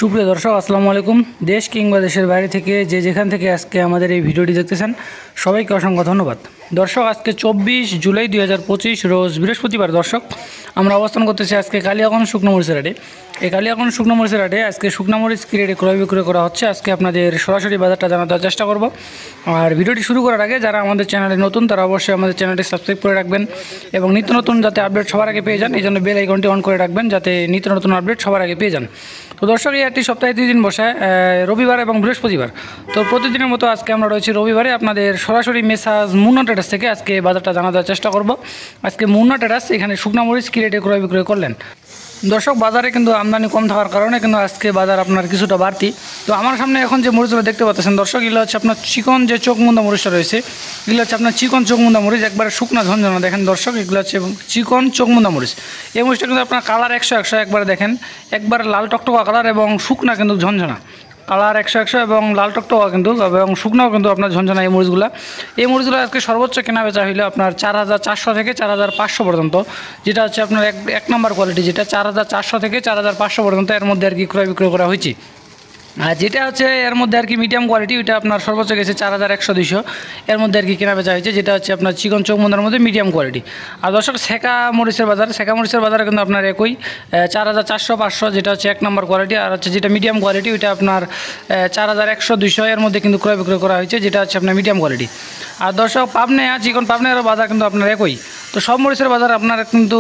সুপ্রিয় দর্শক আসসালামু আলাইকুম। দেশ কিংবা দেশের বাইরে থেকে যে যেখান থেকে আজকে আমাদের এই ভিডিওটি দেখতেছেন সবাইকে অসংখ্য ধন্যবাদ। দর্শক আজকে 24 জুলাই 2025 রোজ বৃহস্পতিবার। দর্শক আমরা অবস্থান করতেছি আজকে কালিয়াগঞ্জ শুকনো মরিচের হাটে। এই কালিয়াগঞ্জ শুকনো মরিচের হাটে আজকে শুকনো মরিচ কী রেটে ক্রয় বিক্রয় করা হচ্ছে আজকে আপনাদের সরাসরি বাজারটা জানাতে চেষ্টা করব। আর ভিডিওটি শুরু করার আগে যারা আমাদের চ্যানেলে নতুন তারা অবশ্যই আমাদের চ্যানেলটি সাবস্ক্রাইব করে রাখবেন এবং নিত্য নতুন যাতে আপডেট সবার আগে পেয়ে যান এই জন্য বেল আইকনটি অন করে রাখবেন যাতে নিত্য নতুন আপডেট সবার আগে পেয়ে যান। তো দর্শক এই হাটটি সপ্তাহে 2 দিন বসে, রবিবার এবং বৃহস্পতিবার। তো প্রতিদিনের মতো আজকে আমরা রয়েছি রবিবারে আপনাদের সরাসরি মেসাজ মুন্না ট্রেডার্স থেকে আজকে বাজারটা জানার চেষ্টা করব। আজকে মুন্না ট্রেডার্স এখানে শুকনো মরিচ কী রেটে ক্রয় বিক্রয় করলেন। দর্শক বাজারে কিন্তু আমদানি কম থাকার কারণে কিন্তু আজকে বাজার আপনার কিছুটা বাড়তি। তো আমার সামনে এখন যে মরিচগুলো দেখতে পাচ্ছেন দর্শক, এগুলো হচ্ছে আপনার চিকন যে চোখমুন্দা মরিচটা রয়েছে, এগুলো হচ্ছে আপনার চিকন চোখমুন্দা মরিচ, একবারে শুকনা ঝনঝনা। দেখেন দর্শক এগুলো হচ্ছে চিকন চোখমুন্দা মরিচ। এই মরিচটা কিন্তু আপনার কালার 100 একবারে দেখেন, একবারে লাল টকটকা কালার এবং শুকনা কিন্তু ঝনঝনা। কালার 100 এবং লাল টকটকা কিন্তু এবং শুকনাও কিন্তু আপনার ঝনঝনা এই মরিচগুলো আজকে সর্বোচ্চ কেনা বেচা হইলে আপনার 4400 থেকে 4500 পর্যন্ত, যেটা হচ্ছে আপনার এক নম্বর কোয়ালিটি, যেটা 4400 থেকে 4500 পর্যন্ত এর মধ্যে আর কি ক্রয় বিক্রয় করা হয়েছে। আর যেটা হচ্ছে এর মধ্যে আর কি মিডিয়াম কোয়ালিটি, ওইটা আপনার সর্বোচ্চ গেছে 4100-200 এর মধ্যে আর কি কেনা বেচা হয়েছে, যেটা হচ্ছে আপনার চিকন চৌমুন্দার মধ্যে মিডিয়াম কোয়ালিটি। আর দর্শক সেকা মরিচের বাজারে কিন্তু আপনার একই 4400-500, যেটা হচ্ছে এক নম্বর কোয়ালিটি। আর হচ্ছে যেটা মিডিয়াম কোয়ালিটি ওইটা আপনার 4100-200 এর মধ্যে কিন্তু ক্রয় বিক্রয় করা হয়েছে, যেটা হচ্ছে আপনার মিডিয়াম কোয়ালিটি। আর দর্শক চিকন পাবনার বাজার কিন্তু আপনার একই। তো সব মরিচের বাজার আপনার কিন্তু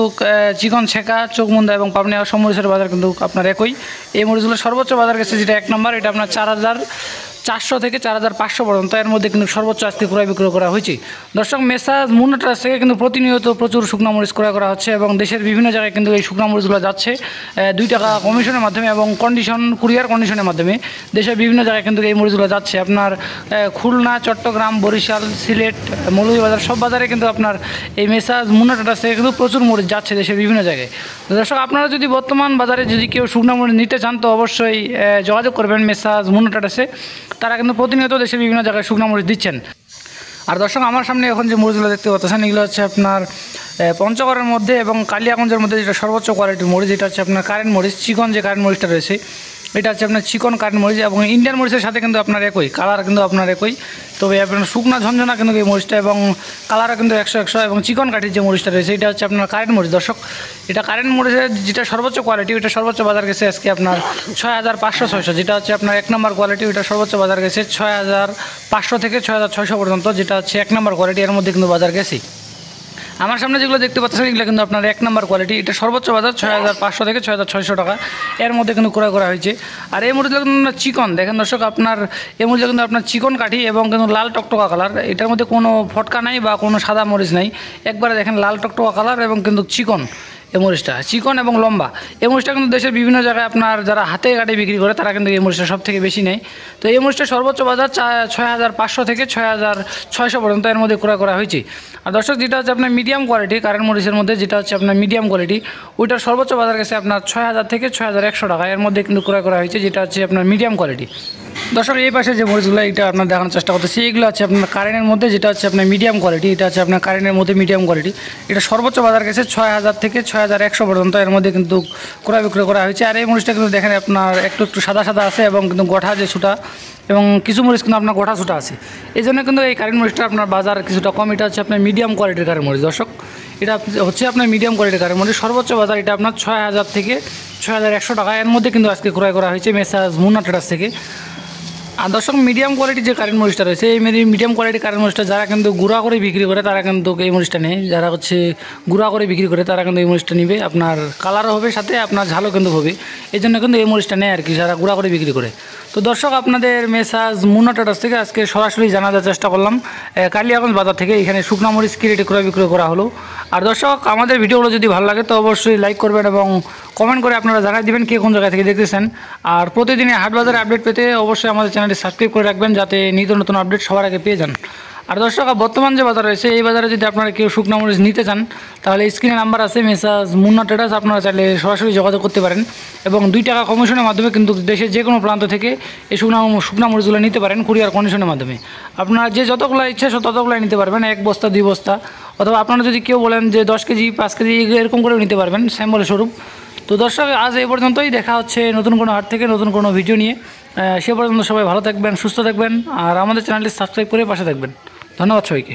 চিকন ছেঁকা চোখমুন্দা এবং পাবনা সব মরিচের বাজার কিন্তু আপনার একই। এই মরিচগুলো সর্বোচ্চ বাজার গেছে যেটা এক নম্বর, এটা আপনার 4400 থেকে 4500 পর্যন্ত এর মধ্যে কিন্তু সর্বোচ্চ আজকে ক্রয় বিক্রয় করা হয়েছে। দর্শক মেসাজ মুন্না ট্রেডার্স থেকে কিন্তু প্রতিনিয়ত প্রচুর শুকনো মরিচ ক্রয় করা হচ্ছে এবং দেশের বিভিন্ন জায়গায় কিন্তু এই শুকনো মরিচগুলো যাচ্ছে 2 টাকা কমিশনের মাধ্যমে এবং কুরিয়ার কন্ডিশনের মাধ্যমে দেশের বিভিন্ন জায়গায় কিন্তু এই মরিচগুলো যাচ্ছে। আপনার খুলনা, চট্টগ্রাম, বরিশাল, সিলেট, মৌলভীবাজার সব বাজারে কিন্তু আপনার এই মেসাজ মুন্না ট্রেডার্স থেকে কিন্তু প্রচুর মরিচ যাচ্ছে দেশের বিভিন্ন জায়গায়। দর্শক আপনারা যদি বর্তমান বাজারে যদি কেউ শুকনো মরিচ নিতে চান তো অবশ্যই যোগাযোগ করবেন মেসাজ মুন্না ট্রেডার্সে। তারা কিন্তু প্রতিনিয়ত দেশের বিভিন্ন জায়গায় শুকনো মরিচ দিচ্ছেন। আর দর্শক আমার সামনে এখন যে মরিচগুলো দেখতে পাচ্ছেন এগুলো হচ্ছে আপনার পঞ্চগড়ের মধ্যে এবং কালিয়াগঞ্জের মধ্যে যেটা সর্বোচ্চ কোয়ালিটির মরিচ, যেটা হচ্ছে আপনার কারেন্ট মরিচ, চিকন যে কারেন্ট মরিচটা রয়েছে এটা হচ্ছে আপনার চিকন কারেন্ট মরিচ এবং ইন্ডিয়ান মরিচের সাথে কিন্তু আপনার একই কালার কিন্তু আপনার একই। তবে আপনার শুকনা ঝনঝনা কিন্তু এই মরিচটা এবং কালারও কিন্তু 100 এবং চিকন কাঠির যে মরিচটা রয়েছে এটা হচ্ছে আপনার কারেন্ট মরিচ। দর্শক এটা কারেন্ট মরিচের যেটা সর্বোচ্চ কোয়ালিটি ওইটা সর্বোচ্চ বাজার গেছে আজকে আপনার 6500-600, যেটা হচ্ছে আপনার এক নম্বর কোয়ালিটি ওইটা সর্বোচ্চ বাজার গেছে 6500 থেকে 6600 পর্যন্ত, যেটা হচ্ছে এক নম্বর কোয়ালিটি এর মধ্যে কিন্তু বাজার গেছে। আমার সামনে যেগুলো দেখতে পাচ্ছেন এগুলো কিন্তু আপনার এক নম্বর কোয়ালিটি, এটা সর্বোচ্চ বাজার 6500 থেকে 6600 টাকা এর মধ্যে কিন্তু ক্রয় করা হয়েছে। আর এই মরিচগুলো কিন্তু চিকন, দেখেন দর্শক আপনার এই মরিচগুলো কিন্তু আপনার চিকন কাঠি এবং কিন্তু লাল টকটকা কালার, এটার মধ্যে কোনো ফটকা নাই বা কোনো সাদা মরিচ নাই, একবারে দেখেন লাল টকটকা কালার এবং কিন্তু চিকন এই মরিচটা, চিকন এবং লম্বা। এই মরিচটা কিন্তু দেশের বিভিন্ন জায়গায় আপনার যারা হাতে কাটে বিক্রি করে তারা কিন্তু এই মরিচটা সব থেকে বেশি নেয়। তো এই মরিচটা সর্বোচ্চ বাজার 6500 থেকে 6600 পর্যন্ত এর মধ্যে ক্রয় করা হয়েছে। আর দর্শক যেটা হচ্ছে আপনার মিডিয়াম কোয়ালিটি কারেন্ট মরিচের মধ্যে, যেটা হচ্ছে আপনার মিডিয়াম কোয়ালিটি ওইটার সর্বোচ্চ বাজার গেছে আপনার 6000 থেকে 6100 টাকা এর মধ্যে কিন্তু ক্রয় করা হয়েছে, যেটা হচ্ছে আপনার মিডিয়াম কোয়ালিটি। দর্শক এই পাশে যে মরিচগুলো এটা আপনার দেখানোর চেষ্টা করতেছি এইগুলো হচ্ছে আপনার কারেন্টের মধ্যে, যেটা হচ্ছে আপনার মিডিয়াম কোয়ালিটি, এটা হচ্ছে আপনার কারেন্টের মধ্যে মিডিয়াম কোয়ালিটি, এটা সর্বোচ্চ বাজার গেছে 6000 থেকে 6100 পর্যন্ত এর মধ্যে কিন্তু ক্রয় বিক্রয় করা হয়েছে। আর এই মরিচটা কিন্তু দেখেন আপনার একটু সাদা সাদা আছে এবং কিন্তু গোঠা যে ছুটা এবং কিছু মরিচ কিন্তু আপনার গোঠা ছুটা আছে, এই জন্য কিন্তু এই কারেন্ট মরিচটা আপনার বাজার কিছুটা কম। এটা হচ্ছে আপনার মিডিয়াম কোয়ালিটির কারেন্ট মরিচ। দর্শক এটা হচ্ছে আপনার মিডিয়াম কোয়ালিটির কারেন্ট মরিচ, সর্বোচ্চ বাজার এটা আপনার 6000 থেকে 6100 টাকা এর মধ্যে কিন্তু আজকে ক্রয় করা হয়েছে মেসাজ মুন্না ট্রেডার্স থেকে। আর দর্শক মিডিয়াম কোয়ালিটির যে কারেন্ট মরিচটা রয়েছে এই মিডিয়াম কোয়ালিটির কারেন্ট মরিচটা যারা কিন্তু গুঁড়া করে বিক্রি করে তারা কিন্তু এই মরিচটা নেয়, যারা হচ্ছে গুঁড়া করে বিক্রি করে তারা কিন্তু এই মরিচটা নেবে, আপনার কালারও হবে সাথে আপনার ঝালও কিন্তু হবে, এই জন্য কিন্তু এই মরিচটা নেয় আর কি যারা গুঁড়া করে বিক্রি করে। তো দর্শক আপনাদের মেসাজ মুন্না ট্রেডার্স থেকে আজকে সরাসরি জানার চেষ্টা করলাম কালিয়াগঞ্জ বাজার থেকে এখানে শুকনো মরিচ কী রেটে ক্রয় বিক্রয় করা হলো। আর দর্শক আমাদের ভিডিওগুলো যদি ভালো লাগে তো অবশ্যই লাইক করবেন এবং কমেন্ট করে আপনারা জানাই দেবেন কে কোন জায়গা থেকে দেখতেছেন। আর প্রতিদিনের হাট বাজারের আপডেট পেতে অবশ্যই আমাদের চ্যানেলটি সাবস্ক্রাইব করে রাখবেন যাতে নিত্য নতুন আপডেট সবার আগে পেয়ে যান। আর দর্শক বর্তমান যে বাজার রয়েছে এই বাজারে যদি আপনারা কেউ শুকনো মরিচ নিতে চান তাহলে স্ক্রিনে নাম্বার আছে মেসাজ মুন্না ট্রেডার্স, আপনারা চাইলে সরাসরি যোগাযোগ করতে পারেন এবং 2 টাকা কমিশনের মাধ্যমে কিন্তু দেশের যে কোনো প্রান্ত থেকে এই শুকনো মরিচগুলো নিতে পারেন কুরিয়ার কন্ডিশনের মাধ্যমে। আপনারা যে যতগুলো ইচ্ছা ততগুলো নিতে পারবেন, 1 বস্তা 2 বস্তা, অথবা আপনারা যদি কেউ বলেন যে 10 কেজি 5 কেজি এরকম করেও নিতে পারবেন স্যাম্পল স্বরূপ। তো দর্শক আজ এই পর্যন্তই, দেখা হচ্ছে নতুন কোনো হাট থেকে নতুন কোনো ভিডিও নিয়ে। সে পর্যন্ত সবাই ভালো থাকবেন, সুস্থ থাকবেন, আর আমাদের চ্যানেলটি সাবস্ক্রাইব করে পাশে থাকবেন। ধন্যবাদ সবাইকে।